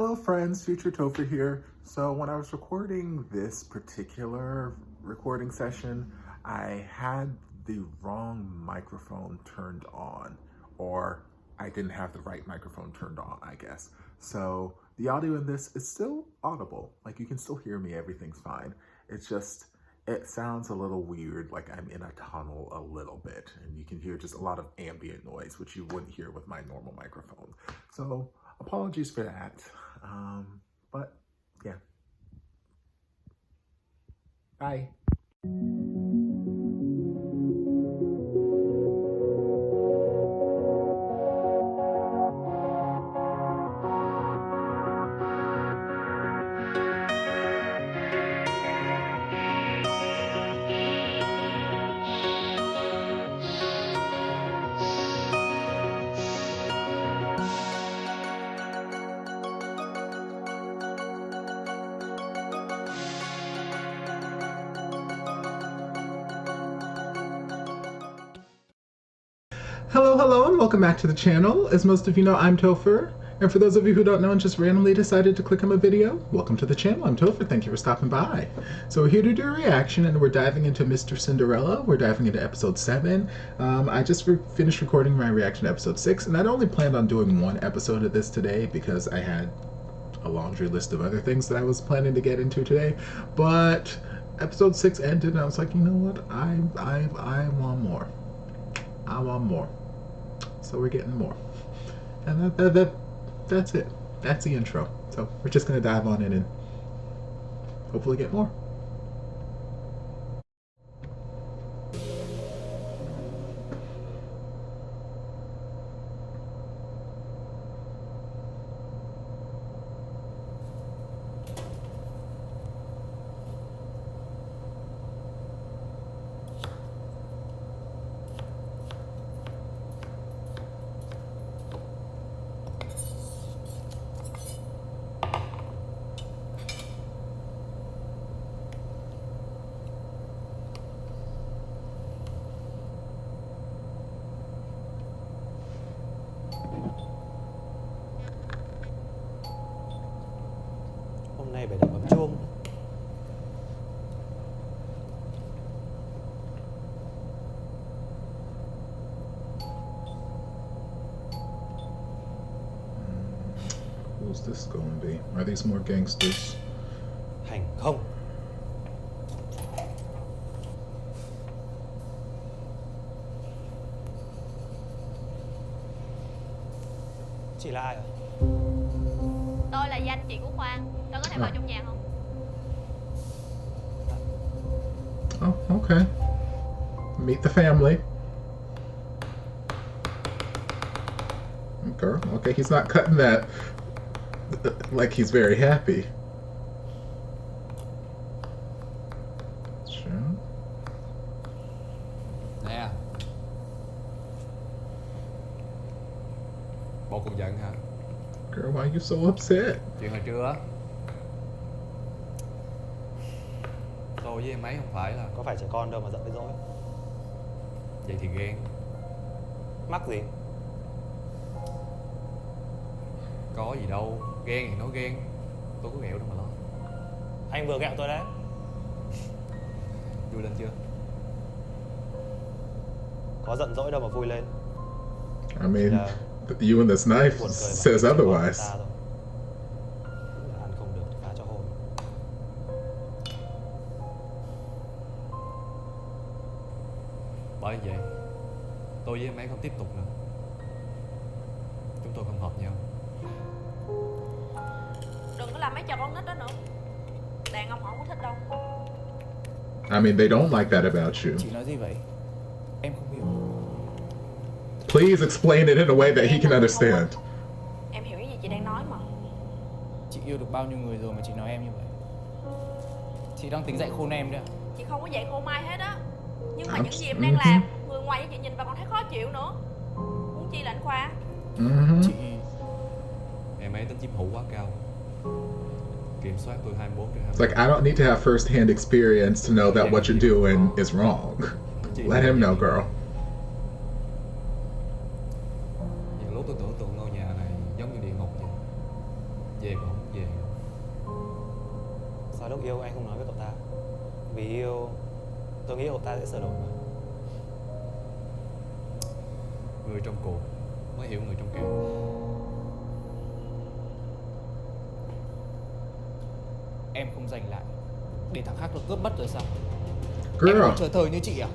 Hello friends, Future Topher here. So when I was recording this particular recording session, I had the wrong microphone turned on, or I didn't have the right microphone turned on, I guess. So the audio in this is still audible. Like you can still hear me, everything's fine. It's just, it sounds a little weird, like I'm in a tunnel a little bit, and you can hear just a lot of ambient noise, which you wouldn't hear with my normal microphone. So apologies for that, but yeah. Bye. Hello, and welcome back to the channel. As most of you know, I'm Topher. And for those of you who don't know and just randomly decided to click on my video, welcome to the channel. I'm Topher. Thank you for stopping by. So we're here to do a reaction, and we're diving into Mr. Cinderella. We're diving into episode 7. I just finished recording my reaction to episode 6, and I'd only planned on doing one episode of this today because I had a laundry list of other things that I was planning to get into today. But episode 6 ended, and I was like, you know what? I want more. I want more. So we're getting more. And that's it. That's the intro. So we're just going to dive on in and hopefully get more. Hôm nay phải đặt bấm chuông. Who's this going to be? Are these more gangsters? Hành không. Chị là ai ạ? Tôi là danh chị của Khoan. Tôi có thể vào trong nhà không? Oh, okay. Meet the family. Girl, okay, he's not cutting that like he's very happy. Sure. Nè, bộ cũng giận hả? Girl, why are you so upset? Chuyện hồi trưa á, tôi với em ấy không phải là. Có phải trẻ con đâu mà giận với dỗi. Vậy thì ghen. Mắc gì? Có gì đâu, ghen thì nói ghen. Tôi có ghẹo đâu mà lo. Anh vừa ghẹo tôi đấy. Vui lên chưa? Có giận dỗi đâu mà vui lên. I mean, you and this knife says otherwise. Ăn không được thì phá cho hồn. Bởi vậy, tôi với em ấy không tiếp tục nữa. Chúng tôi không hợp nhau. Đừng có làm mấy trò con nít đó nữa. Đàn ông họ không có thích đâu. I mean, they don't like that about you. Chị nói gì vậy? Em không hiểu. Please explain it in a way that he can understand. Em hiểu cái gì chị đang nói mà. Chị yêu được bao nhiêu người rồi mà chị nói em như vậy? Chị đang tính dạy khôn em đấy à? Chị không có dạy cô Mai hết á. Nhưng mà những gì em đang làm, người ngoài với chị nhìn vào còn thấy khó chịu nữa. Muốn chi là anh Khoa. Chị... Em ấy tính chiếm hữu quá cao. Kiểm soát tôi 24/24. It's like, I don't need to have first-hand experience to know that what you're doing is wrong. Let him know, girl. Những lúc tôi tưởng tượng ngôi nhà này giống như địa ngục vậy. Về cũng không về. Sao lúc yêu anh không nói với cậu ta? Vì yêu, tôi nghĩ cậu ta sẽ sửa đổi mà. Người trong cuộc mới hiểu người trong càng. Em không giành lại để thằng khác nó cướp mất rồi sao? Girl. Em không chờ thời như chị à?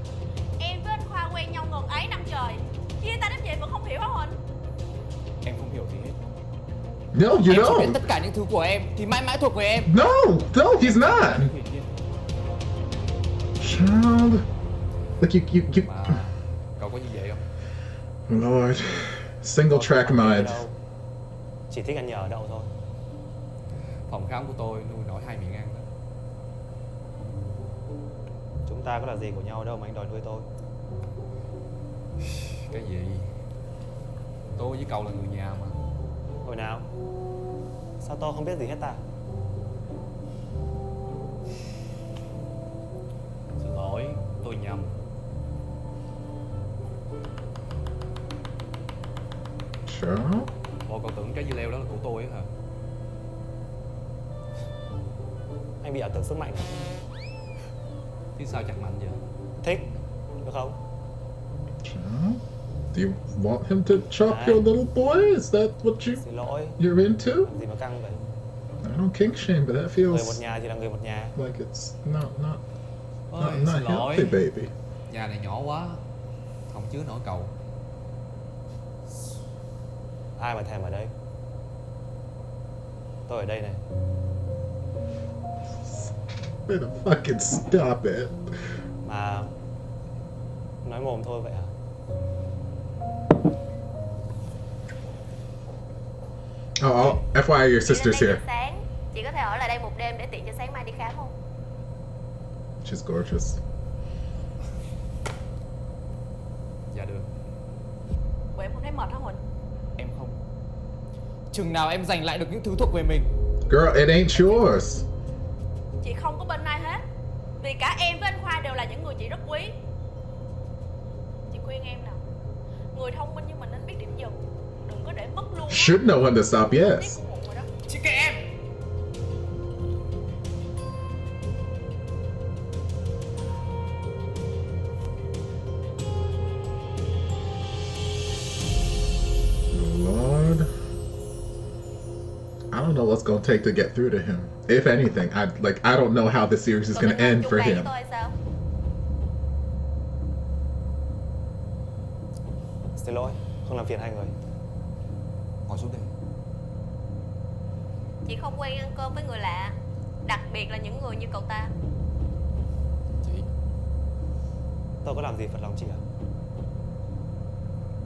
Em với anh Khoa quen nhau ngần ấy năm trời, chia tay đến vậy vẫn không hiểu hả Huỳnh? Em không hiểu gì hết. No, you Em chỉ biết don't. tất cả những thứ của em thì mãi mãi thuộc về em. No, no, he's not. Huyền nhiên. Child. Look, you. Mà cậu có như vậy không? Lord. Single track Tôi không mind. đâu. Chỉ thích ăn nhờ ở đậu thôi. Phòng khám của tôi nuôi nổi 2 miệng ăn đó. Chúng ta có là gì của nhau đâu mà anh đòi nuôi tôi. Cái gì? Tôi với cậu là người nhà mà. Hồi nào? Sao tôi không biết gì hết ta? Xin lỗi, tôi nhầm. Sure. Bộ cậu tưởng trái dưa leo đó là của tôi á hả? Anh bị ảo tưởng sức mạnh à? Chứ sao chẳng mạnh vậy? Thích, được không? Child. Do you want him to chop Right. your little boy? Is that what Xin lỗi, you're into? làm gì mà căng vậy? I don't kink shame, but that Người một feels nhà thì là người một nhà. like it's not Ôi, not xin lỗi. healthy, baby. Nhà này nhỏ quá, không chứa nổi cậu. Ai mà thèm ở đây? Tôi ở đây này. Better fucking stop it. Mà nói mồm thôi vậy hả? Oh, FYI, your Chị sister's lên đây here. từ sáng, chị có thể ở lại đây một đêm để tiện cho sáng mai đi khám không? She's gorgeous. Dạ được. Bộ em không thấy mệt hả Huỳnh? Em không. Chừng nào em giành lại được những thứ thuộc về mình. Girl, it ain't yours. Chị không có bên ai hết, vì cả em với anh Khoa đều là những người chị rất quý. Chị khuyên em nào, người thông minh như mình nên biết điểm dừng, đừng có để mất luôn. Should know when to stop, Tiếc yes. cũng muộn rồi đó. Chị kệ em. Lord. I don't know what's gonna take to get through to him. If anything, I don't know how this series is Cậu gonna định end chung for bàn với him. tôi hay sao? Xin lỗi, không làm phiền hai người. Ngồi xuống đi. Chị không quen ăn cơm với người lạ, đặc biệt là những người như cậu ta. Chị, Tôi có làm gì phật lòng chị à?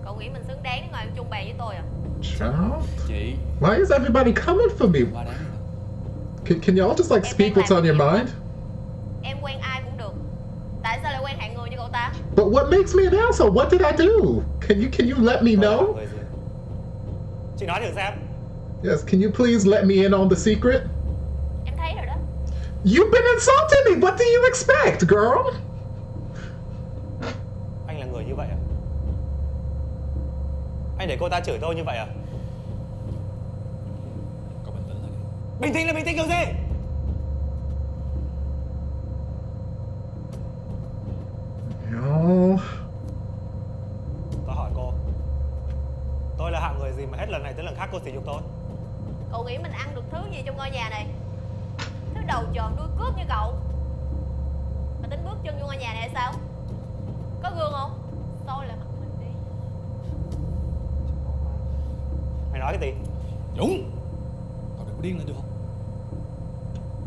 Cậu nghĩ mình xứng đáng để ngồi ăn chung bàn với tôi à? Child? chị. Why is everybody coming for me? Quá đáng rồi. Can y'all just like speak what's on your mind? Em quen ai cũng được, tại sao lại quen hạng người như cậu ta? But what makes me an asshole? What did I do? Can you let me Tôi là know? người gì? Chị nói thử xem. Yes, can you please let me in on the secret? Em thấy rồi đó. You've been insulting me. What do you expect, girl? Anh là người như vậy à? Anh để cô ta chửi tôi như vậy à? Cậu bình tĩnh lại đi. Bình tĩnh là bình tĩnh kiểu gì? No. Tôi hỏi cô, tôi là hạng người gì mà hết lần này tới lần khác cô sỉ nhục tôi? Cậu nghĩ mình ăn được thứ gì trong ngôi nhà này? Thứ đầu tròn đuôi cướp như cậu mà tính bước chân vô ngôi nhà này hay sao? Có gương không? Soi lại mặt mình đi. Mày nói cái gì? Dũng, cậu đừng có điên lên được không?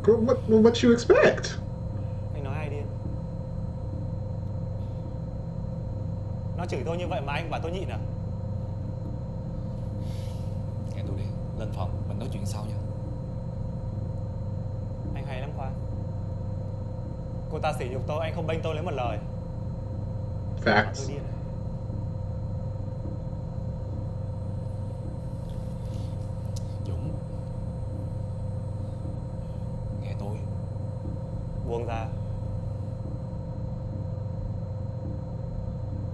Girl, what you expect? Anh nói ai điên? Nó chửi tôi như vậy mà anh bảo tôi nhịn à? Nghe tôi đi, lên phòng, mình nói chuyện sau nha. Anh hay lắm Khoa. Cô ta sỉ nhục tôi, anh không bênh tôi lấy một lời. Bảo Facts. tôi điên à? Dũng, nghe tôi. Buông ra.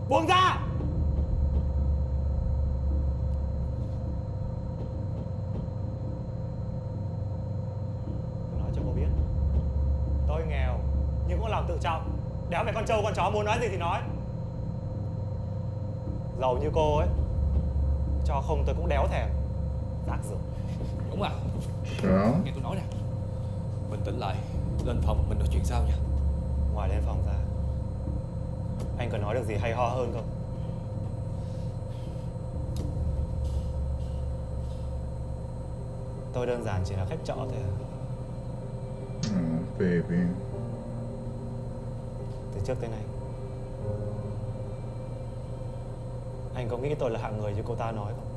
Buông ra! nghèo nhưng cũng có lòng tự trọng, đéo phải con trâu con chó muốn nói gì thì nói. Giàu như cô ấy, cho không tôi cũng đéo thèm. Rác rưởi. Đúng à? Đó. Nghe tôi nói nè, bình tĩnh lại, lên phòng mình nói chuyện sau nha. Ngoài lên phòng ra, anh còn nói được gì hay ho hơn không? Tôi đơn giản chỉ là khách trọ thôi à. Oh, baby. Từ trước tới nay, anh có nghĩ tôi là hạng người như cô ta nói không?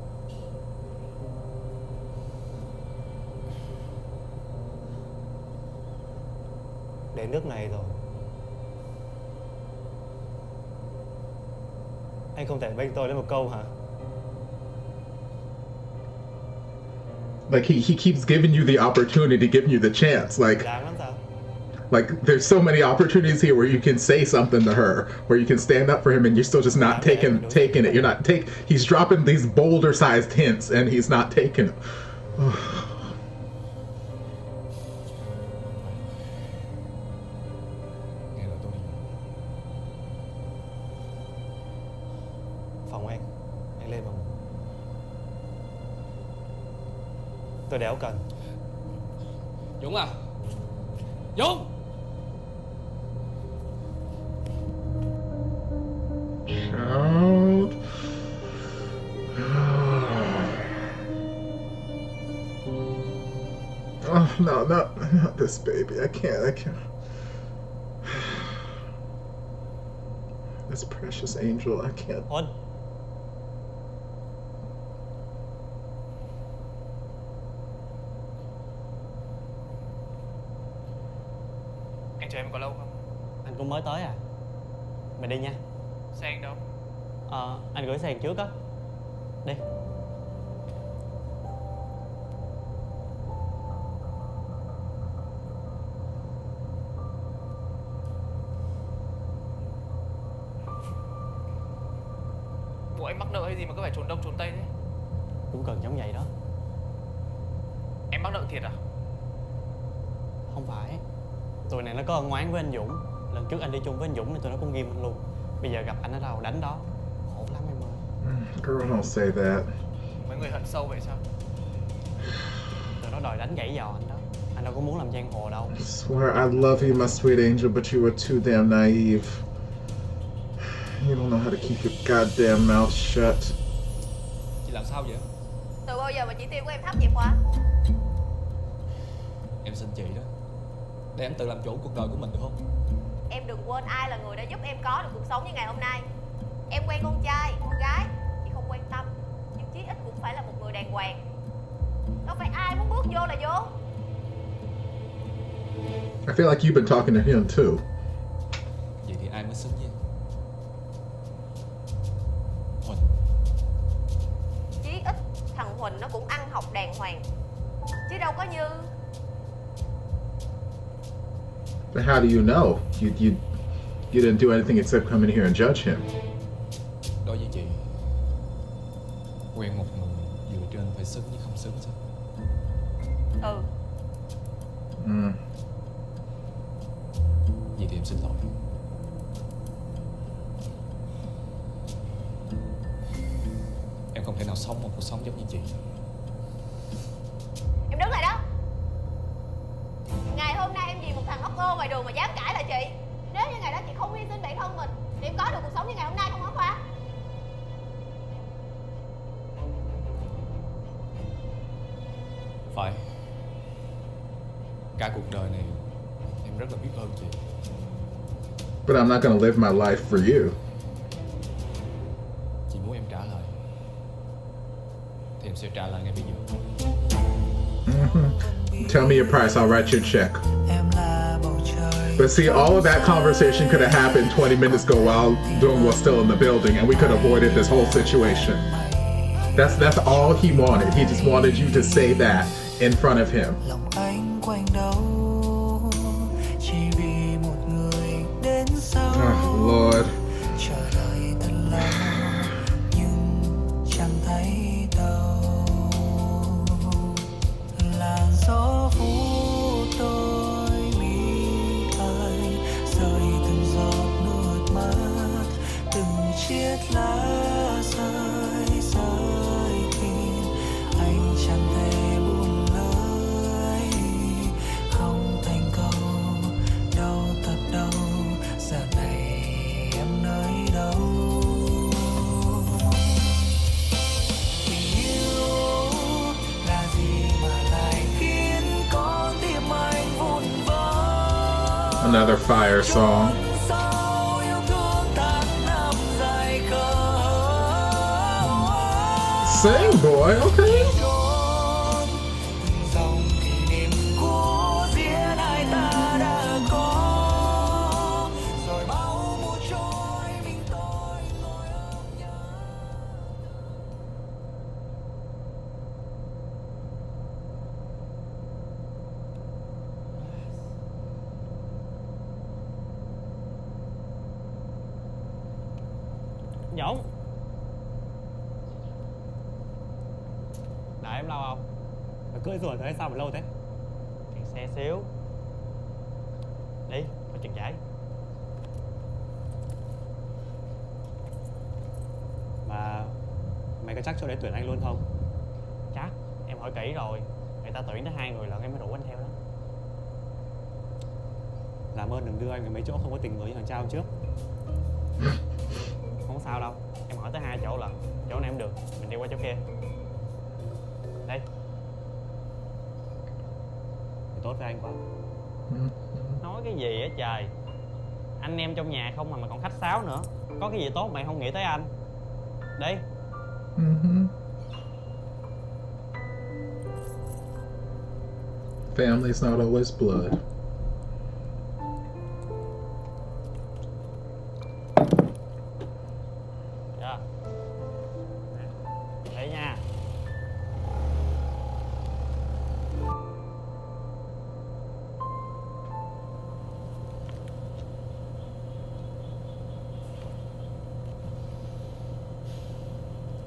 Đến nước này rồi, anh không thể bênh tôi lên một câu hả? Like he keeps giving you the opportunity, giving you the chance. Đáng lắm sao? Like there's so many opportunities here where you can say something to her, where you can stand up for him, and you're still just not taking it. You're not He's dropping these boulder-sized hints, and he's not taking it. Nghe lời tôi đi. Phòng anh lên phòng. Tôi đéo cần. Dũng à, Dũng. Child. Oh no, not this baby. I can't. This precious angel, I can't. Huỳnh. Anh chờ em có lâu không? Anh cũng mới tới à? Mình đi nha. Xe anh đâu? Anh gửi xe trước á. Đi. Bộ anh mắc nợ hay gì mà cứ phải trốn đông trốn tây thế? Cũng cần giống vậy đó. Em mắc nợ thiệt à? Không phải. Tụi này nó có ân oán với anh Dũng. Lần trước anh đi chung với anh Dũng nên tụi nó cũng ghim anh luôn. Bây giờ gặp anh ở đâu đánh đó. Khổ lắm em ơi. Girl, don't say that. Mấy người hận sâu vậy sao? Tụi nó đòi đánh gãy giò anh đó. Anh đâu có muốn làm giang hồ đâu. I swear I love you, my sweet angel, but you are too damn naive. You don't know how to keep your goddamn mouth shut. Chị làm sao vậy? Từ bao giờ mà chỉ tiêu của em thấp vậy Khoa? Em xin chị đó, để em tự làm chủ cuộc đời của mình được không? Em đừng quên ai là người đã giúp em có được cuộc sống như ngày hôm nay. Em quen con trai, con gái chị không quan tâm, nhưng chí ít cũng phải là một người đàng hoàng. Đâu phải ai muốn bước vô là vô. I feel like you've been talking to him too. Vậy thì ai mới xứng với em? Huỳnh. Chí ít thằng Huỳnh nó cũng ăn học đàng hoàng, chứ đâu có như. But how do you know? You didn't do anything except come in here and judge him. Đối với chị, quen một người dựa trên phải xứng chứ không xứng sao? Ừ. Vậy thì em xin lỗi. Em không thể nào sống một cuộc sống giống như chị. Em đứng lại đó. Ngày hôm nay em vì một thằng ốc ô ngoài đường mà dám cãi lại chị. Nếu như ngày đó chị không hy sinh bản thân mình thì em có được cuộc sống như ngày hôm nay không hả Khoa? Phải. Cả cuộc đời này em rất là biết ơn chị. But I'm not gonna live my life for you. Chị muốn em trả lời thì em sẽ trả lời ngay bây giờ. Tell me your price, I'll write you a check. But see, all of that conversation could have happened 20 minutes ago while Doom was still in the building, and we could have avoided this whole situation. That's all he wanted. He just wanted you to say that in front of him. Oh, Lord. Another fire song. Sing, boy, okay. Dũng, đợi em lâu không? Mày cưỡi rồi thế sao mà lâu thế? Kẹt xe xíu. Đi, có chừng chạy. Mà mày có chắc chỗ để tuyển anh luôn không? Chắc, em hỏi kỹ rồi. Người ta tuyển tới 2 người lần em mới rủ anh theo đó. Làm ơn đừng đưa anh về mấy chỗ không có tình người như thằng Trao trước. Không sao đâu, em hỏi tới 2 chỗ lần. Chỗ này em được, mình đi qua chỗ kia. Đây. Mày tốt với anh quá. Nói cái gì á trời. Anh em trong nhà không mà còn khách sáo nữa. Có cái gì tốt mày không nghĩ tới anh. Đi. Family's not always blood. Dạ. Đấy nha.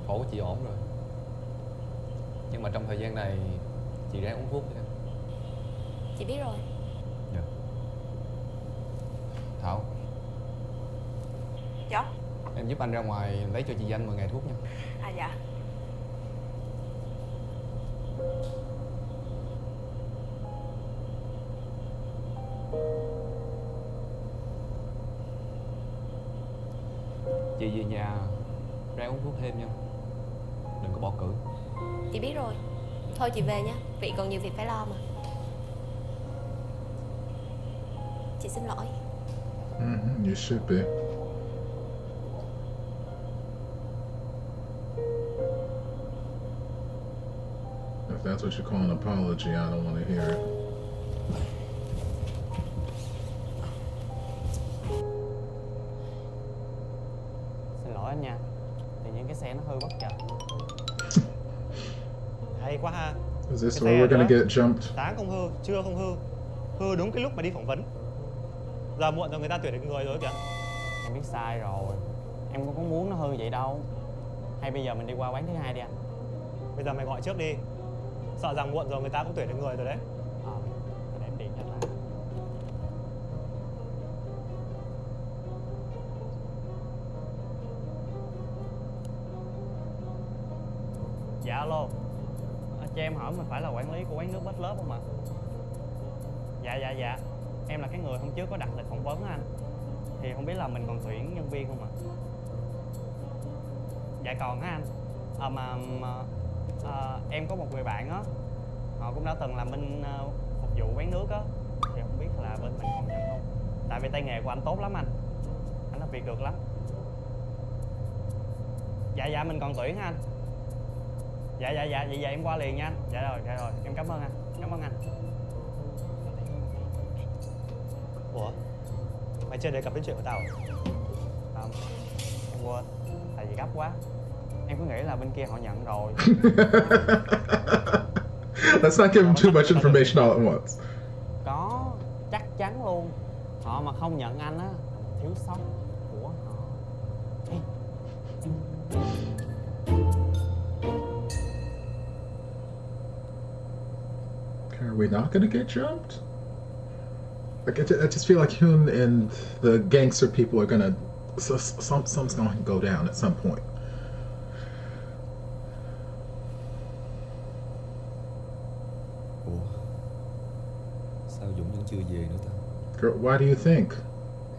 Phổi của chị ổn rồi. Nhưng mà trong thời gian này chị ráng uống thuốc đi em. Chị biết rồi. Dạ. Thảo, Dạ. em giúp anh ra ngoài lấy cho chị Danh 10 ngày thuốc nha. À dạ. Chị về nhà ráng uống thuốc thêm nha. Đừng có bỏ cử. Chị biết rồi. Thôi chị về nha, Vị còn nhiều việc phải lo mà. Chị xin lỗi. You should be. If that's what you call an apology, I don't want to hear it. Xin lỗi anh nha. Thì những cái xe nó hơi bất chợt. Hay quá ha. Is this Cái where xe we're gonna đó. get jumped? Sáng không hư, trưa không hư. Hư đúng cái lúc mà đi phỏng vấn. Giờ muộn rồi người ta tuyển được người rồi kìa. Em biết sai rồi. Em cũng có muốn nó hư vậy đâu. Hay bây giờ mình đi qua quán thứ hai đi anh. Bây giờ mày gọi trước đi. Sợ rằng muộn rồi người ta cũng tuyển được người rồi đấy. Để em điện cho lại. Dạ alo. Cho em hỏi mình phải là quản lý của quán nước Bết Lớp không ạ? Dạ. Em là cái người hôm trước có đặt lịch phỏng vấn á anh. Thì không biết là mình còn tuyển nhân viên không ạ? Dạ còn á anh. Em có một người bạn á. Họ cũng đã từng làm bên phục vụ quán nước á. Thì không biết là bên mình còn nhận không? Tại vì tay nghề của anh tốt lắm anh. Anh làm việc được lắm. Dạ mình còn tuyển anh. Dạ vậy em qua liền nha anh. Dạ rồi em cảm ơn anh. Cảm ơn anh. Ủa, mày chưa đề cập đến chuyện của tao à? Không, em quên. Tại vì gấp quá. Em cứ nghĩ là bên kia họ nhận rồi. Let's not give him too much information all at once. Có, chắc chắn luôn. Họ mà không nhận anh á, thiếu sót của họ. Ê. Are we not gonna get jumped? Like, I just feel like Huỳnh and the gangster people are gonna... something's gonna go down at some point. Ủa, sao Dũng vẫn chưa về nữa ta? Girl, why do you think?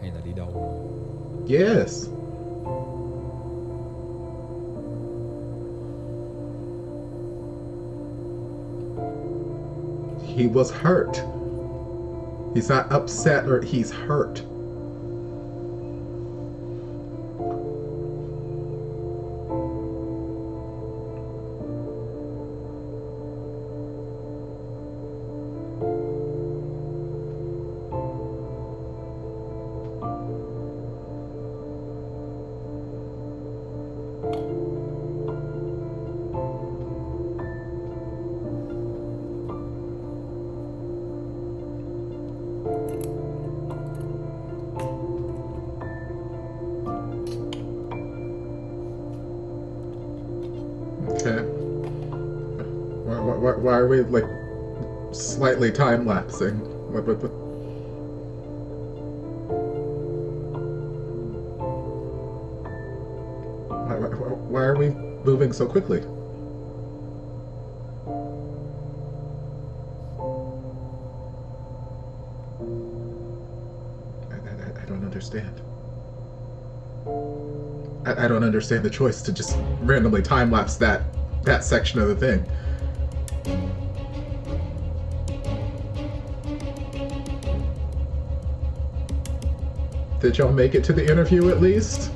Hay là đi đâu rồi? Yes. He was hurt. He's not upset or he's hurt. Okay. Why are we like slightly time lapsing? Why are we moving so quickly? I don't understand. I don't understand the choice to just randomly time lapse that section of the thing. Did y'all make it to the interview at least?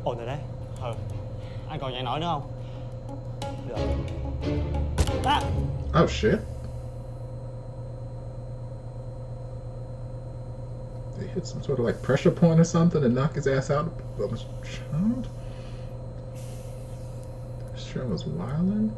Ổn rồi đấy. Anh còn nhảy nổi nữa không? Được. À! Oh shit. They hit some sort of like pressure point or something and knock his ass out of his child? This show was wildin'.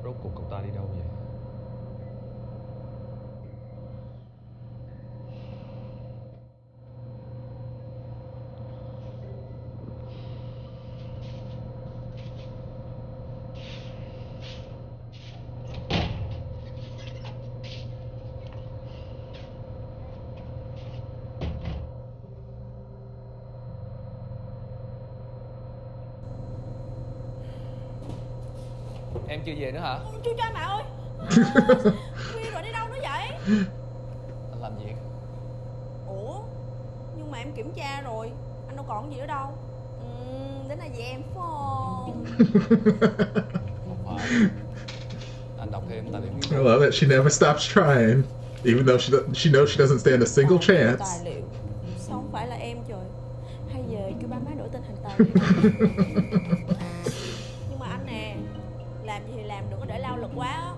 Rốt cuộc cậu ta đi đâu vậy? Em chưa về nữa hả? Chú trai mẹ ơi. Khuya rồi đi đâu nữa vậy? Anh làm việc. Ủa, nhưng mà em kiểm tra rồi, anh đâu còn gì nữa đâu. Đến là về em phải không? Không phải. Anh đọc thêm tài liệu nghiên I cứu. love that she never stops trying, even though she knows she doesn't stand a single chance. Tài liệu, sao không phải là em trời? Hay giờ kêu ba má đổi tên thành Tần. Nhưng mà anh nè, làm gì thì làm, đừng có để lao lực quá á.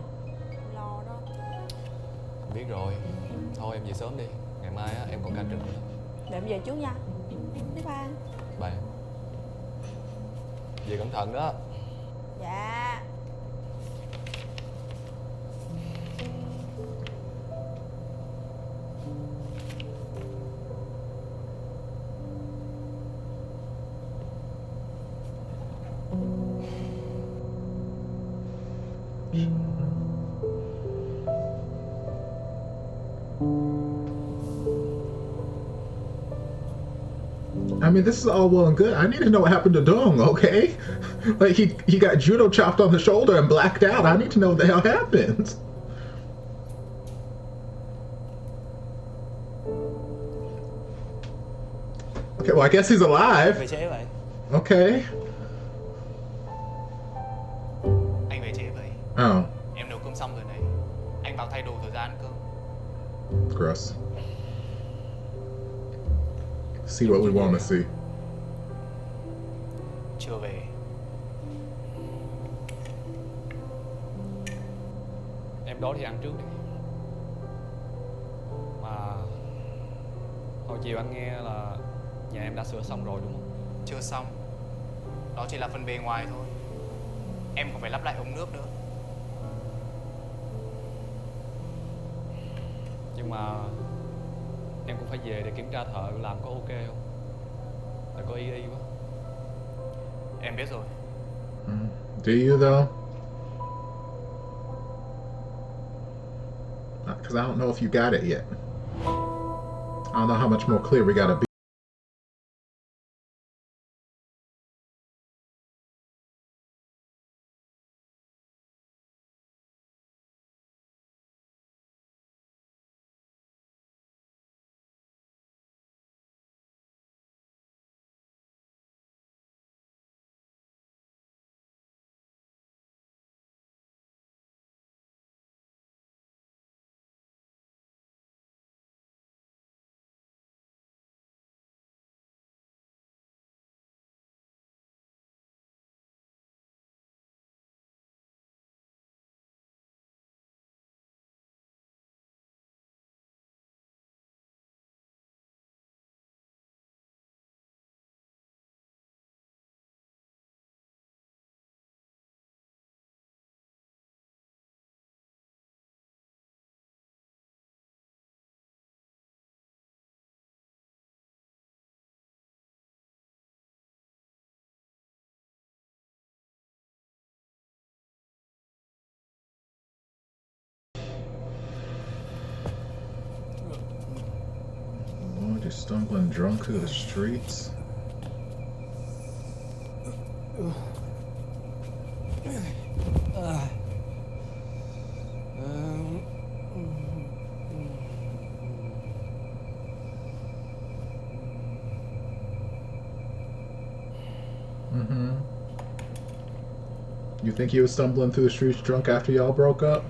Lo đó. Anh biết rồi. Thôi em về sớm đi. Ngày mai á, em còn ca trực nữa. Để em về trước nha. Bye bye. Bye. Về cẩn thận đó. Dạ. I mean, this is all well and good. I need to know what happened to Dong, okay? Like, he got judo chopped on the shoulder and blacked out. I need to know what the hell happened. Okay, well, I guess he's alive. Về trễ vậy. Okay. Anh về trễ vậy. Oh, Em nấu cơm xong rồi này. Anh vào thay đồ rồi ra ăn cơm. gross. See what we want to see. Chưa về. Em đói thì ăn trước đi. Mà hồi chiều anh nghe là nhà em đã sửa xong rồi đúng không? Chưa xong. Đó chỉ là phần bề ngoài thôi. Em còn phải lắp lại ống nước nữa. Nhưng mà Em cũng phải về để kiểm tra thợ làm có ok không. Phải có ý quá. Em biết rồi. Do you though? Because I don't know if you got it yet. I don't know how much more clear we gotta be. Just stumbling drunk through the streets. You think he was stumbling through the streets drunk after y'all broke up?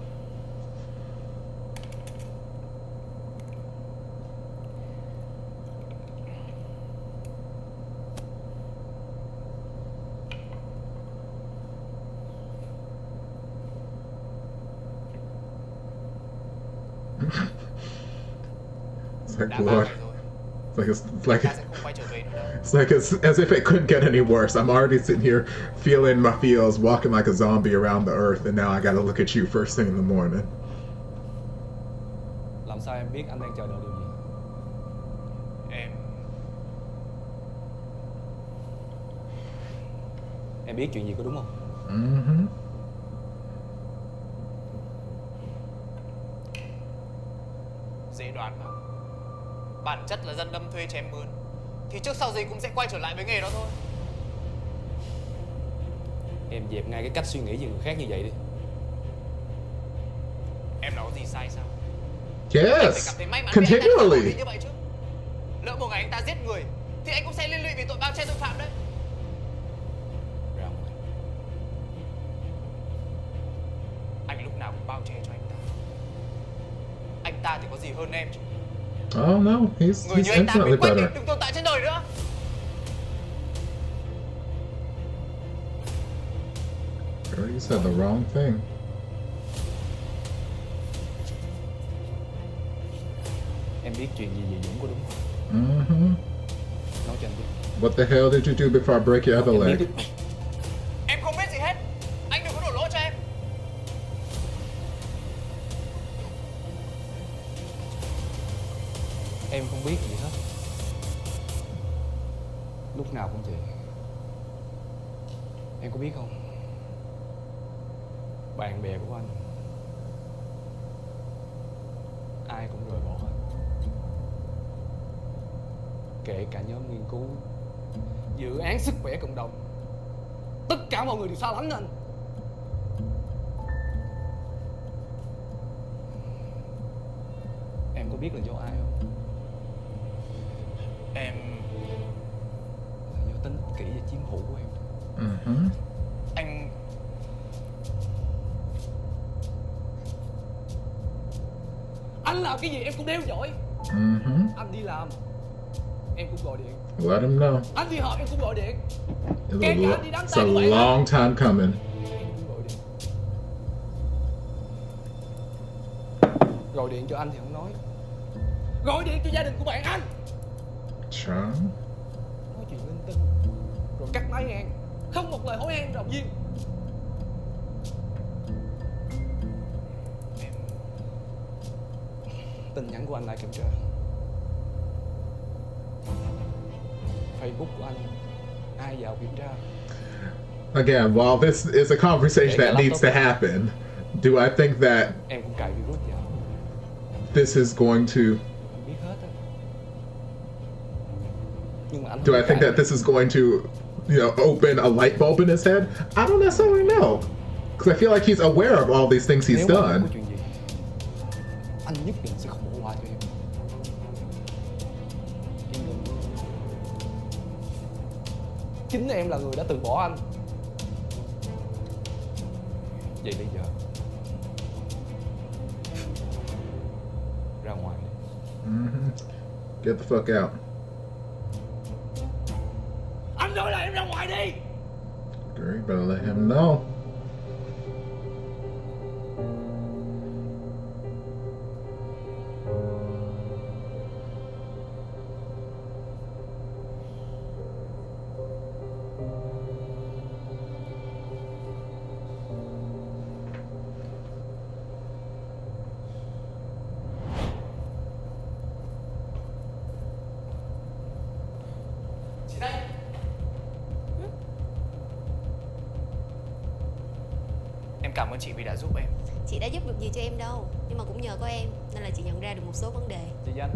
It's like, Lord. It's like as if it couldn't get any worse. I'm already sitting here feeling my feels, walking like a zombie around the earth, and now I gotta look at you first thing in the morning. Làm sao em biết anh đang chờ đợi điều gì? Em biết chuyện gì có đúng không? Dễ đoán mà. Bản chất là dân đâm thuê chém mướn, thì trước sau gì cũng sẽ quay trở lại với nghề đó thôi. Em dẹp ngay cái cách suy nghĩ về người khác như vậy đi. Em nói gì sai sao? Yes, continually. Như vậy chứ. Lỡ một ngày anh ta giết người thì anh cũng sẽ liên lụy vì tội bao che tội phạm đấy. Anh lúc nào cũng bao che cho anh ta. Anh ta thì có gì hơn em chứ. Oh no, he's infinitely better. Đừng tồn tại trên đời nữa. Girl, you said the wrong thing. Em biết chuyện gì về Dũng có đúng không? Nói cho anh biết. What the hell did you do before I break your other leg? Em không biết gì hết. Anh đừng có đổ lỗi cho em. Em không biết gì hết. Lúc nào cũng vậy. Em có biết không? Bạn bè của anh ai cũng rời bỏ hết. Kể cả nhóm nghiên cứu, dự án sức khỏe cộng đồng. Tất cả mọi người đều xa lánh anh. Em có biết là do ai không? Em là do tính ích kỷ và chiếm hữu của em. Anh làm cái gì em cũng đeo dõi. Anh đi làm em cũng gọi điện. Let him know. Anh đi họp em cũng gọi điện. It's a long time coming. Gọi điện cho anh thì không nói. Gọi điện cho gia đình của bạn anh. Chàng. Nói chuyện linh tinh rồi cắt máy ngang, không một lời hỏi han động viên. Tin nhắn của anh lại kiểm tra. Facebook của anh, ai vào kiểm tra? Again, while this is a conversation that needs to happen, do I think that Em cũng cài virus vào. this is going to Anh biết hết á. Nhưng mà anh do I không think cài. that this is going to, you know, open a light bulb in his head? I don't necessarily know, because I feel like he's aware of all these things he's Nếu mà done. có chuyện gì, anh nhất định sẽ không bỏ qua cho em. Em đừng mơ. Chính em là người đã từ bỏ anh. Vậy bây giờ ra ngoài đi. Get the fuck out. Anh nói là em ra ngoài đi. Girl, you better let him know. Chị đây. Em cảm ơn chị vì đã giúp em. Chị đã giúp được gì cho em đâu, nhưng mà cũng nhờ có em nên là chị nhận ra được một số vấn đề. Chị Danh.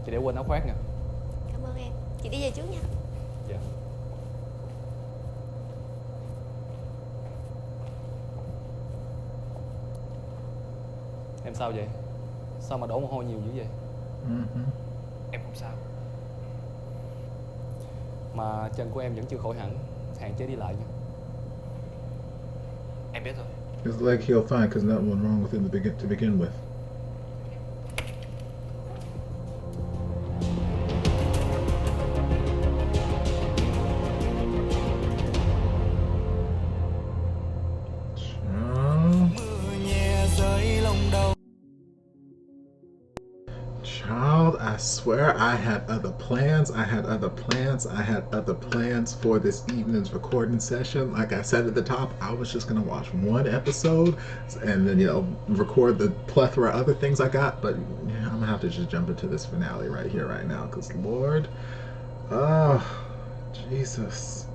Chị để quên áo khoác nè. Cảm ơn em. Chị đi về trước nha. Dạ. Em sao vậy? Sao mà đổ mồ hôi nhiều dữ vậy? Em không sao. Mà chân của em vẫn chưa khỏi hẳn, hạn chế đi lại nha. Em biết rồi. His leg healed fine because nothing went wrong with him to begin with. Child, I swear I had other plans. I had other plans for this evening's recording session. Like I said at the top, I was just gonna watch one episode and then, you know, record the plethora of other things I got. But yeah, I'm gonna have to just jump into this finale right here, right now, because Lord, oh, Jesus.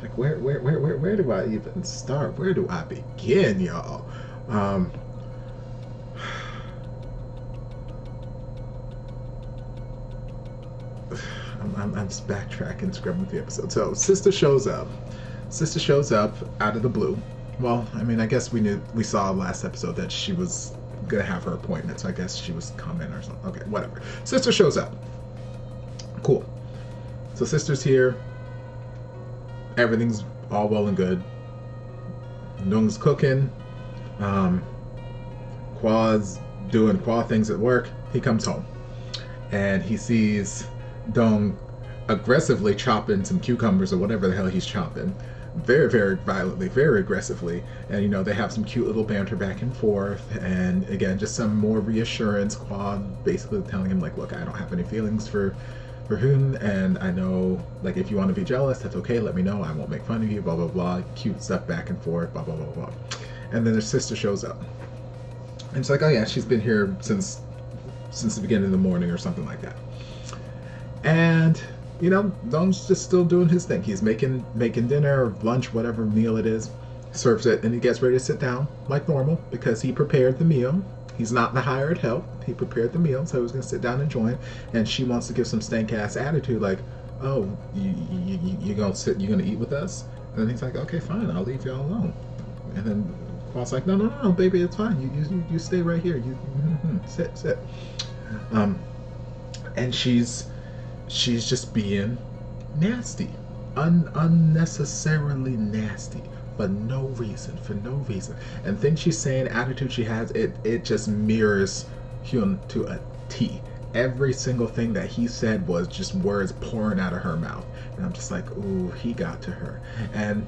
Like where do I even start? Where do I begin, y'all? I'm just backtracking, scrubbing the episode. So sister shows up. Sister shows up out of the blue. Well, I mean, I guess we saw last episode that she was gonna have her appointment, so I guess she was coming or something. Okay, whatever. Sister shows up. Cool. So sister's here. Everything's all well and good. Nung's cooking. Qua's doing Qua things at work. He comes home and he sees Dong aggressively chopping some cucumbers or whatever the hell he's chopping, very, very violently, very aggressively. And you know, they have some cute little banter back and forth, and again, just some more reassurance. Qua basically telling him like, look, I don't have any feelings for him, and I know, like, if you want to be jealous, that's okay, let me know, I won't make fun of you, blah blah blah, cute stuff back and forth, blah blah blah blah. And then her sister shows up and it's like, oh yeah, she's been here since the beginning of the morning or something like that. And you know, Dong's just still doing his thing. He's making dinner or lunch, whatever meal it is, serves it, and he gets ready to sit down like normal because he prepared the meal. He's not the hired help. He prepared the meal, so he was gonna sit down and join. And she wants to give some stank ass attitude, like, "Oh, you gonna sit? You gonna eat with us?" And then he's like, "Okay, fine. I'll leave y'all alone." And then Qua's like, "No, baby, it's fine. You stay right here. You sit." And she's just being nasty, unnecessarily nasty. For no reason, and things she's saying, attitude she has, it just mirrors Hyun to a T. Every single thing that he said was just words pouring out of her mouth, and I'm just like, ooh, he got to her. And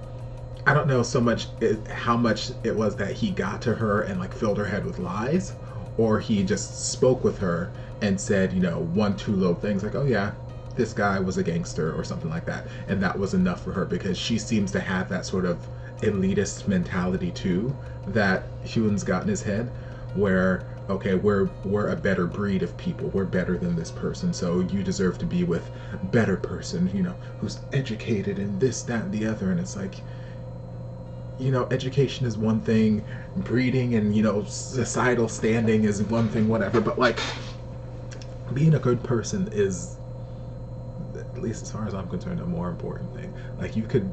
I don't know so much how much it was that he got to her and like filled her head with lies, or he just spoke with her and said, you know, one, two little things like, oh yeah, this guy was a gangster or something like that, and that was enough for her, because she seems to have that sort of elitist mentality too that Hugh's got in his head, where okay, we're a better breed of people, we're better than this person, so you deserve to be with a better person, you know, who's educated and this, that, and the other. And it's like, you know, education is one thing, breeding and, you know, societal standing is one thing, whatever, but like being a good person is, at least as far as I'm concerned, a more important thing. Like, you could,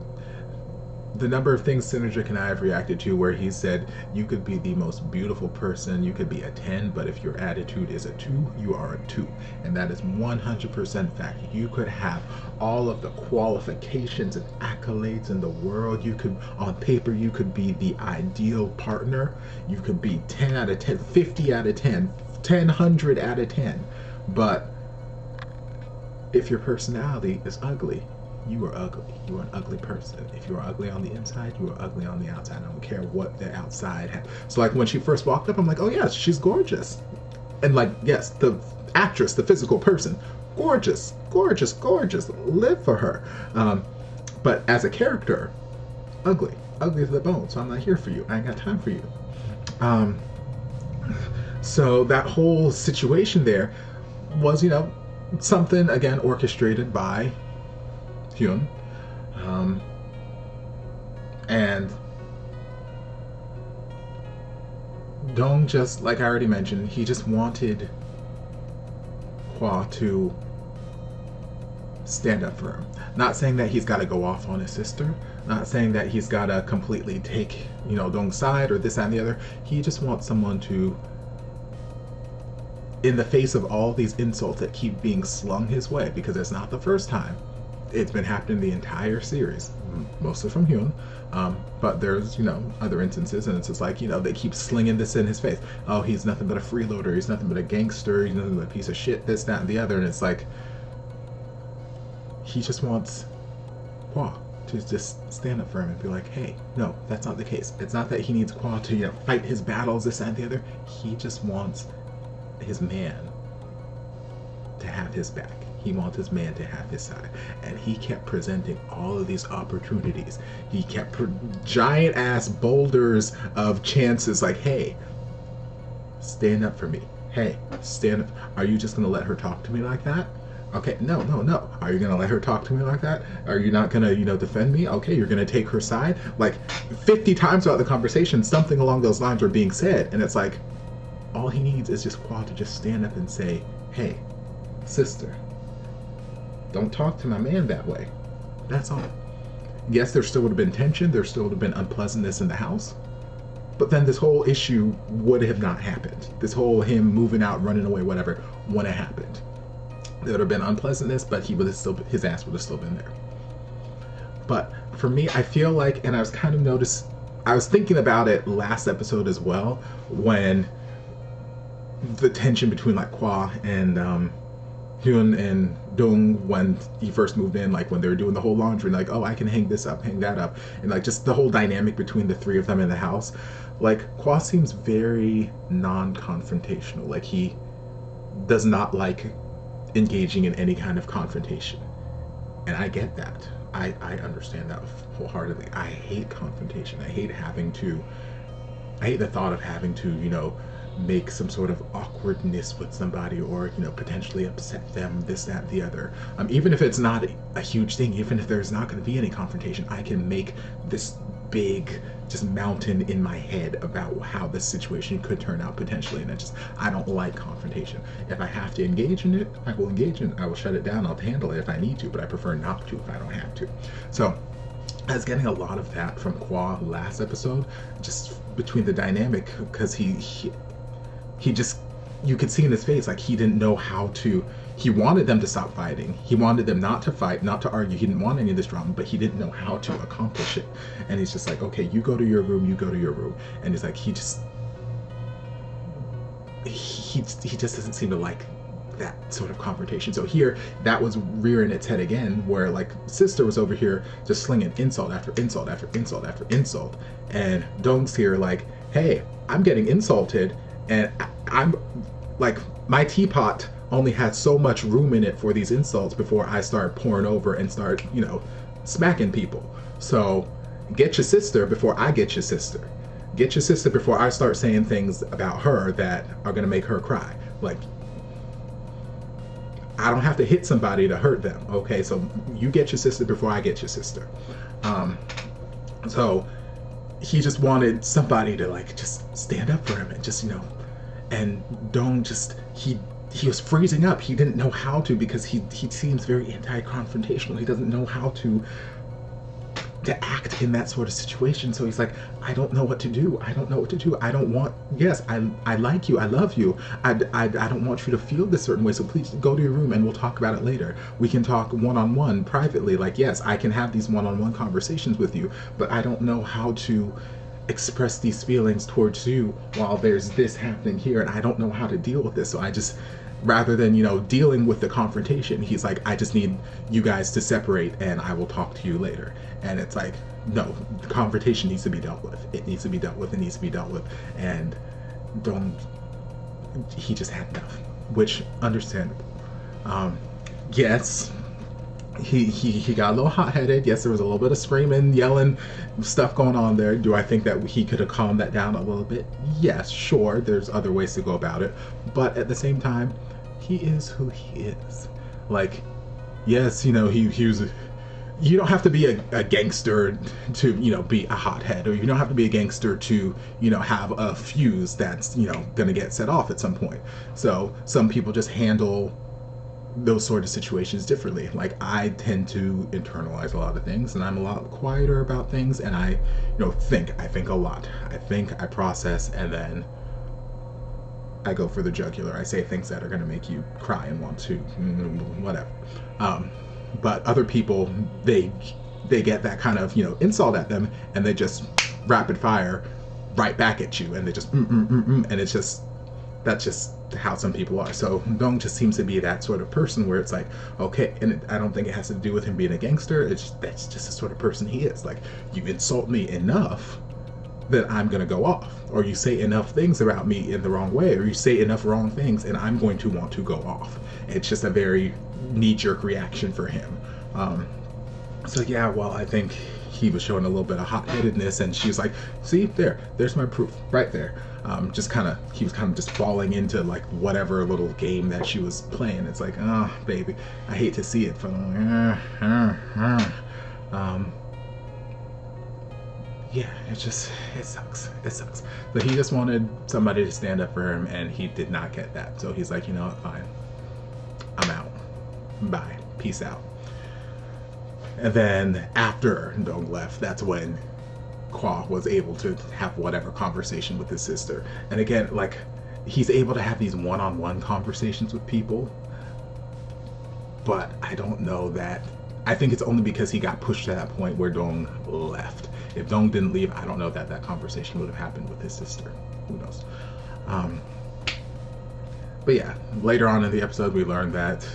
the number of things Synergic and I have reacted to where he said, you could be the most beautiful person, you could be a 10, but if your attitude is a 2, you are a 2. And that is 100% fact. You could have all of the qualifications and accolades in the world. You could, on paper, you could be the ideal partner. You could be 10 out of 10, 50 out of 10, 100 out of 10. But if your personality is ugly, you are ugly. You are an ugly person. If you are ugly on the inside, you are ugly on the outside. I don't care what the outside has. So like when she first walked up, I'm like, oh yes, she's gorgeous. And like, yes, the actress, the physical person, gorgeous, gorgeous, gorgeous. Live for her. But as a character, ugly. Ugly to the bone. So I'm not here for you. I ain't got time for you. So that whole situation there was, you know, something, again, orchestrated by Hyun. And Dong, just like I already mentioned, he just wanted Hwa to stand up for him. Not saying that he's got to go off on his sister, not saying that he's got to completely take, you know, Dong's side or this, that, and the other. He just wants someone to, in the face of all these insults that keep being slung his way, because it's not the first time. It's been happening the entire series, mostly from Hyun, but there's, you know, other instances, and it's just like, you know, they keep slinging this in his face. Oh, he's nothing but a freeloader, he's nothing but a gangster, he's nothing but a piece of shit, this, that, and the other. And it's like, he just wants Hwa to just stand up for him and be like, hey, no, that's not the case. It's not that he needs Hwa to, you know, fight his battles, this, that, and the other. He just wants his man to have his back. He wants his man to have his side. And he kept presenting all of these opportunities. He kept giant ass boulders of chances like, hey, stand up for me. Hey, stand up. Are you just gonna let her talk to me like that? Okay, no, no, no. Are you gonna let her talk to me like that? Are you not gonna, you know, defend me? Okay, you're gonna take her side? Like 50 times throughout the conversation, something along those lines were being said. And it's like, all he needs is just Hwa to just stand up and say, hey, sister, don't talk to my man that way. That's all. Yes, there still would have been tension, there still would have been unpleasantness in the house, but then this whole issue would have not happened. This whole him moving out, running away, whatever, wouldn't have happened. There would have been unpleasantness, but he would have still, his ass would have still been there. But for me, I feel like, and I was kind of I was thinking about it last episode as well, when the tension between like Hwa and Hyun and Dong, when he first moved in, like when they were doing the whole laundry, like, oh, I can hang this up, hang that up, and like just the whole dynamic between the three of them in the house. Like, Hwa seems very non-confrontational. Like, he does not like engaging in any kind of confrontation, and I get that. I understand that wholeheartedly. I hate confrontation. I hate the thought of having to, you know, make some sort of awkwardness with somebody, or, you know, potentially upset them, this, that, the other. Even if it's not a huge thing, even if there's not going to be any confrontation, I can make this big just mountain in my head about how this situation could turn out potentially, and I don't like confrontation. If I have to engage in it, I will engage in it. I will shut it down. I'll handle it if I need to, but I prefer not to if I don't have to. So I was getting a lot of that from Hwa last episode, just between the dynamic, because he just, you could see in his face, like, he didn't know how to, he wanted them to stop fighting. He wanted them not to fight, not to argue. He didn't want any of this drama, but he didn't know how to accomplish it. And he's just like, okay, you go to your room, you go to your room. And he's like, he just doesn't seem to like that sort of confrontation. So here, that was rearing its head again, where like sister was over here just slinging insult after insult after insult after insult. And Dong's here like, hey, I'm getting insulted, and I'm like, my teapot only has so much room in it for these insults before I start pouring over and start, you know, smacking people. So get your sister before I get your sister. Get your sister before I start saying things about her that are gonna make her cry. Like, I don't have to hit somebody to hurt them, okay? So you get your sister before I get your sister. So he just wanted somebody to like just stand up for him and just, you know, and don't just, he was freezing up. He didn't know how to, because he seems very anti-confrontational. He doesn't know how to act in that sort of situation. So he's like, I don't know what to do. I don't know what to do. I don't want, yes, I like you. I love you. I don't want you to feel this certain way. So please go to your room and we'll talk about it later. We can talk one-on-one privately. Like, yes, I can have these one-on-one conversations with you, but I don't know how to express these feelings towards you while there's this happening here, and I don't know how to deal with this. So I just, rather than, you know, dealing with the confrontation, he's like, I just need you guys to separate and I will talk to you later. And it's like, no, the confrontation needs to be dealt with. It needs to be dealt with. It needs to be dealt with. And he just had enough, which understandable. Yes, he got a little hot-headed. Yes, there was a little bit of screaming, yelling, stuff going on there. Do I think that he could have calmed that down a little bit? Yes, sure. There's other ways to go about it. But at the same time, he is who he is. Like, yes, you know, he was... You don't have to be a gangster to, you know, be a hothead, or you don't have to be a gangster to, you know, have a fuse that's, you know, gonna get set off at some point. So some people just handle those sort of situations differently. Like, I tend to internalize a lot of things, and I'm a lot quieter about things, and I think a lot. I think, I process, and then I go for the jugular. I say things that are gonna make you cry and want to, whatever. But other people, they get that kind of, you know, insult at them, and they just rapid fire right back at you, and they just and it's just, that's just how some people are. So Dong just seems to be that sort of person where it's like, okay, and I don't think it has to do with him being a gangster. That's just the sort of person he is. Like, you insult me enough that I'm gonna go off, or you say enough things about me in the wrong way, or you say enough wrong things, and I'm going to want to go off. It's just a very knee-jerk reaction for him. So yeah, well, I think he was showing a little bit of hot-headedness, and she's like, see, there's my proof right there. He was kind of just falling into like whatever little game that she was playing. It's like, oh baby, I hate to see it from yeah, it sucks. It sucks. But he just wanted somebody to stand up for him, and he did not get that. So he's like, you know what, fine, I'm out. Bye. Peace out. And then after Dong left, that's when Kwa was able to have whatever conversation with his sister. And again, like, he's able to have these one-on-one conversations with people, but I don't know that. I think it's only because he got pushed to that point where Dong left. If Dong didn't leave, I don't know that that conversation would have happened with his sister. Who knows? But yeah, later on in the episode, we learned that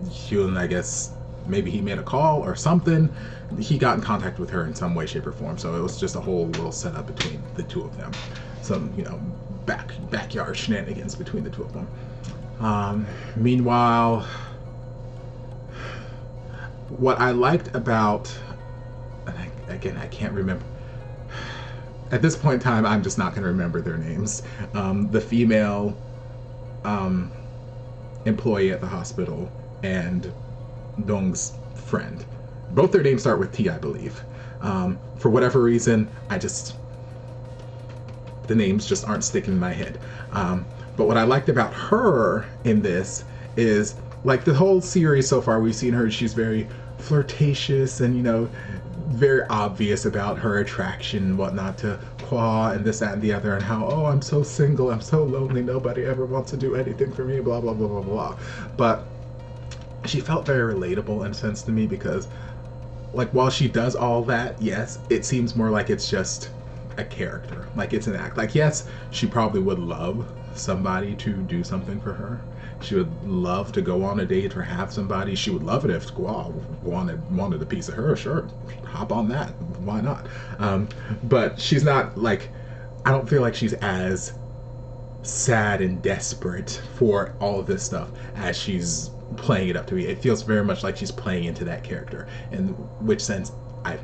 Huỳnh, I guess, maybe he made a call or something. He got in contact with her in some way, shape, or form. So it was just a whole little setup between the two of them. Some, you know, backyard shenanigans between the two of them. Meanwhile, what I liked about, and I can't remember. At this point in time, I'm just not going to remember their names. The female employee at the hospital and Dong's friend. Both their names start with T, I believe. For whatever reason, the names just aren't sticking in my head. But what I liked about her in this is, like, the whole series so far, we've seen her, she's very flirtatious and, you know, very obvious about her attraction and whatnot to Kwa and this, that, and the other, and how, oh, I'm so single, I'm so lonely, nobody ever wants to do anything for me, blah, blah, blah, blah, blah. But she felt very relatable in a sense to me, because, like, while she does all that, yes, it seems more like it's just a character, like it's an act. Like, yes, she probably would love somebody to do something for her. She would love to go on a date or have somebody. She would love it if Kwa wanted a piece of her. Sure, hop on that. Why not? But she's not, like, I don't feel like she's as sad and desperate for all of this stuff as she's playing it up to be. It feels very much like she's playing into that character, in which sense I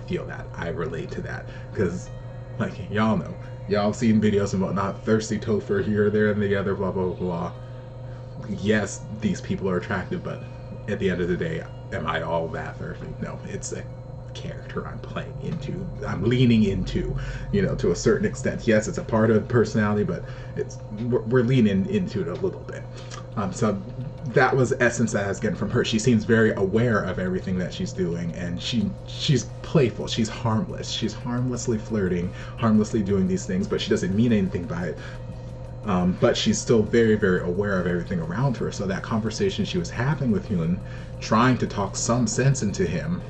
feel that. I relate to that. Because, like, y'all know. Y'all seen videos and whatnot, thirsty Topher here, there, and the other, blah, blah, blah. Yes, these people are attractive, but at the end of the day, am I all that thirsty? No, it's a character I'm playing into. I'm leaning into, you know, to a certain extent. Yes, it's a part of personality, but we're leaning into it a little bit. So that was the essence that I was getting from her. She seems very aware of everything that she's doing, and she's playful. She's harmless. She's harmlessly flirting, harmlessly doing these things, but she doesn't mean anything by it. But she's still very, very aware of everything around her. So that conversation she was having with Huỳnh, trying to talk some sense into him,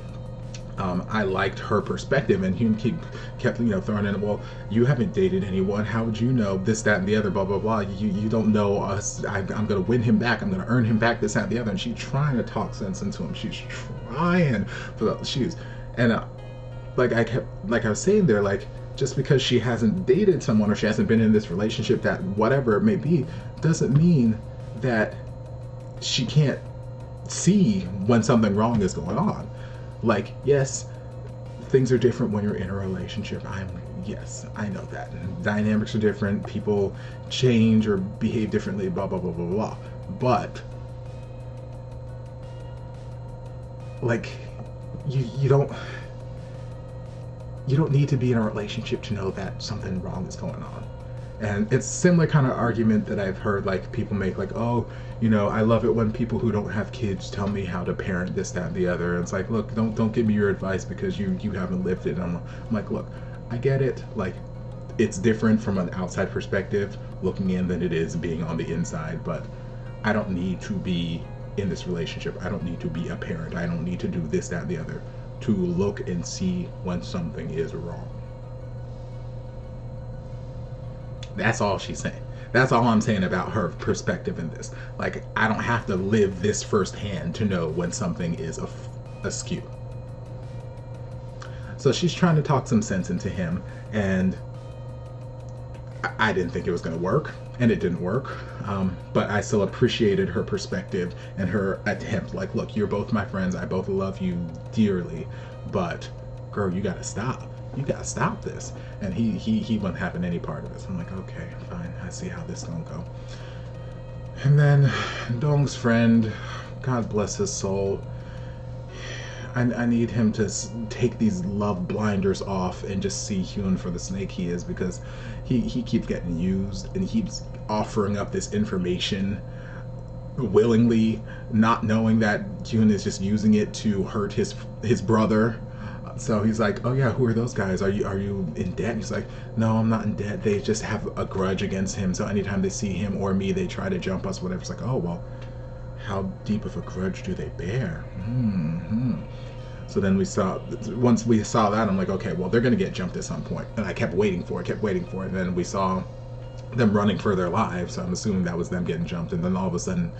I liked her perspective, and Huỳnh kept, you know, throwing in, well, you haven't dated anyone, how would you know this, that, and the other, blah, blah, blah, you don't know us, I'm gonna win him back, I'm gonna earn him back, this, that, and the other, and she's trying to talk sense into him, she's trying for the shoes, and like I was saying there, like, just because she hasn't dated someone or she hasn't been in this relationship, that whatever it may be, doesn't mean that she can't see when something wrong is going on. Like, yes, things are different when you're in a relationship. Yes, I know that. Dynamics are different. People change or behave differently, blah, blah, blah, blah, blah. But, like, you don't need to be in a relationship to know that something wrong is going on. And it's similar kind of argument that I've heard, like, people make, like, oh, you know, I love it when people who don't have kids tell me how to parent this, that, and the other. And it's like, look, don't give me your advice because you haven't lived it. And I'm like, look, I get it. Like, it's different from an outside perspective looking in than it is being on the inside. But I don't need to be in this relationship. I don't need to be a parent. I don't need to do this, that, and the other to look and see when something is wrong. That's all she's saying. That's all I'm saying about her perspective in this. Like, I don't have to live this firsthand to know when something is askew. So she's trying to talk some sense into him, and I didn't think it was going to work, and it didn't work. But I still appreciated her perspective and her attempt. Like, look, you're both my friends. I both love you dearly, but girl, you got to stop. You gotta stop this. And he wasn't having any part of it. So I'm like, okay, fine, I see how this is gonna go. And then Dong's friend, God bless his soul, I need him to take these love blinders off and just see Huỳnh for the snake he is, because he keeps getting used and he keeps offering up this information willingly, not knowing that Huỳnh is just using it to hurt his brother. So he's like, oh yeah, who are those guys? Are you in debt? And he's like, no, I'm not in debt. They just have a grudge against him. So anytime they see him or me, they try to jump us, whatever. It's like, oh, well, how deep of a grudge do they bear? So then once we saw that, I'm like, okay, well, they're going to get jumped at some point. And I kept waiting for it. And then we saw them running for their lives. So I'm assuming that was them getting jumped. And then all of a sudden,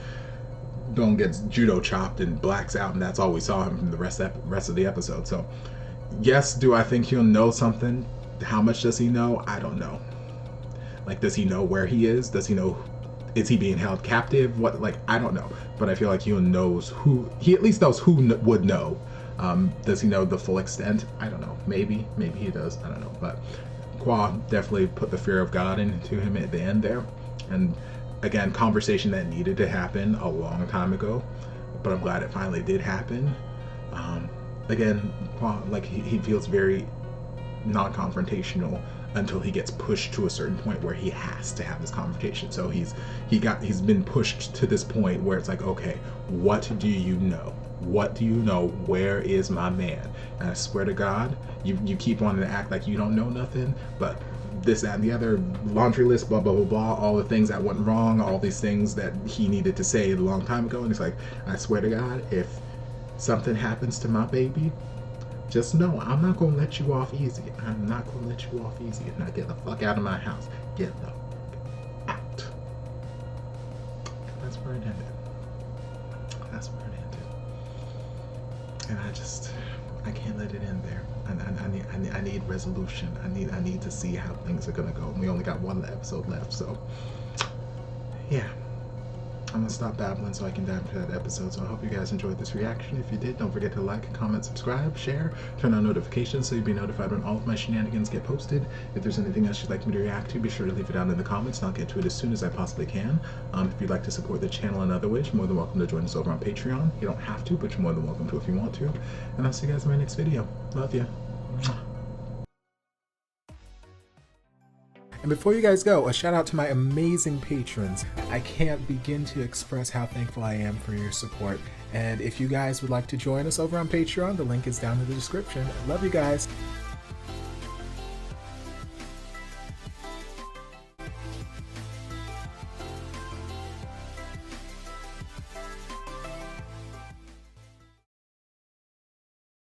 Dong gets judo chopped and blacks out. And that's all we saw him from the rest of the episode. So yes, do I think he'll know something? How much does he know? I don't know. Like, does he know where he is? Does he know, is he being held captive? What, like, I don't know. But I feel like he knows who, he at least knows who would know. Does he know the full extent? I don't know. Maybe he does. I don't know. But Kwa definitely put the fear of God into him at the end there. And again, conversation that needed to happen a long time ago. But I'm glad it finally did happen. Again, like he feels very non-confrontational until he gets pushed to a certain point where he has to have this confrontation. So he's been pushed to this point where it's like, okay, what do you know? What do you know? Where is my man? And I swear to God, you keep wanting to act like you don't know nothing, but this, that, and the other, laundry list, blah, blah, blah, blah, all the things that went wrong, all these things that he needed to say a long time ago. And it's like, I swear to God, if something happens to my baby, just know I'm not gonna let you off easy. I'm not gonna let you off easy. Now get the fuck out of my house. Get the fuck out. That's where it ended. That's where it ended. And I can't let it end there. I need resolution. I need to see how things are gonna go. We only got one episode left, so yeah. I'm gonna stop babbling so I can dive into that episode. So I hope you guys enjoyed this reaction. If you did, don't forget to like, comment, subscribe, share, turn on notifications so you'll be notified when all of my shenanigans get posted. If there's anything else you'd like me to react to, be sure to leave it down in the comments and I'll get to it as soon as I possibly can. If you'd like to support the channel in other ways, you're more than welcome to join us over on Patreon. You don't have to, but you're more than welcome to if you want to. And I'll see you guys in my next video. Love ya. And before you guys go, a shout out to my amazing patrons. I can't begin to express how thankful I am for your support. And if you guys would like to join us over on Patreon, the link is down in the description. Love you guys.